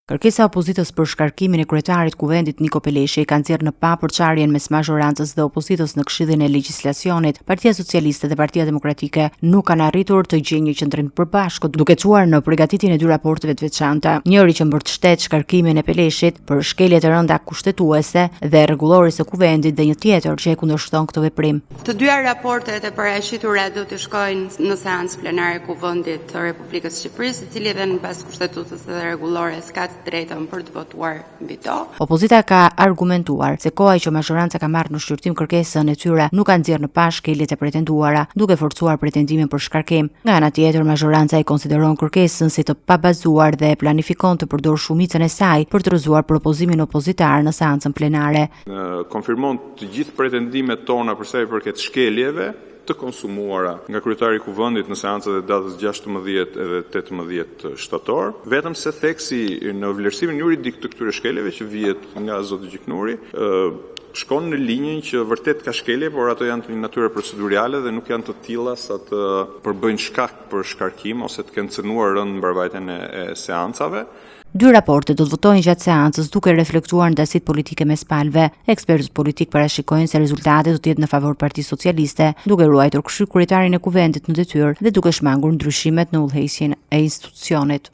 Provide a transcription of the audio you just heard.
Kërkesa e opozitës për shkarkimin e kryetarit kuvendit Niko Peleshi ka nxjerrë në pa përçarjen mes mazhorancës dhe opozitës në Këshillin e Legjislacionit. Partia Socialiste dhe Partia Demokratike nuk kanë arritur të gjejnë një qendrim të përbashkët, duke çuar në përgatitjen e dy raporteve të veçanta. Njëri që mbërshtet shkarkimin e Peleshit për shkelje të rënda kushtetuese dhe rregullore së kuvendit dhe një tjetër që e kundërshton këtë veprim. Të dyja raportet e paraqitura do të shkojnë në seancë plenare e Kuvendit të Republikës së Shqipërisë, i cili edhe në bazë kushtetutës dhe rregullore ska drejtën për të votuar mbi to. Opozita ka argumentuar se koha që mazhoranca ka marrë në shqyrtim kërkesën e tyre nuk ka nxjerrë në pa shkeljet e pretenduara, duke forcuar pretendimin për shkarkim. Nga ana tjetër, mazhoranca i konsideron kërkesën si të pabazuar dhe planifikon të përdorë shumicën e saj për të rrëzuar propozimin opozitar në seancën plenare. Konfirmon të gjithë pretendimet tona për sa i përket shkeljeve të konsumuara nga kryetari i Kuvendit në seancat e datës 16 edhe 18 shtator, vetëm se theksi në vlerësimin juridik të këtyre shkeljeve që vihet nga zoti Gjiknuri, shkon në linjën që vërtet ka shkelje, por ato janë të një natyre procedurale dhe nuk janë të tilla sa të përbëjnë shkak për shkarkim ose të kenë cënuar rënd mbarvajtjen e seancave. Dy raporte do të votojnë gjatë seancës duke reflektuar ndasitë politike mes palëve. Ekspertët politik parashikojnë se rezultati do të jetë në favor Partisë Socialiste, duke ruajtur kryetarin e kuvendit në detyrë dhe duke shmangur ndryshimet në udhëheqjen e institucionit.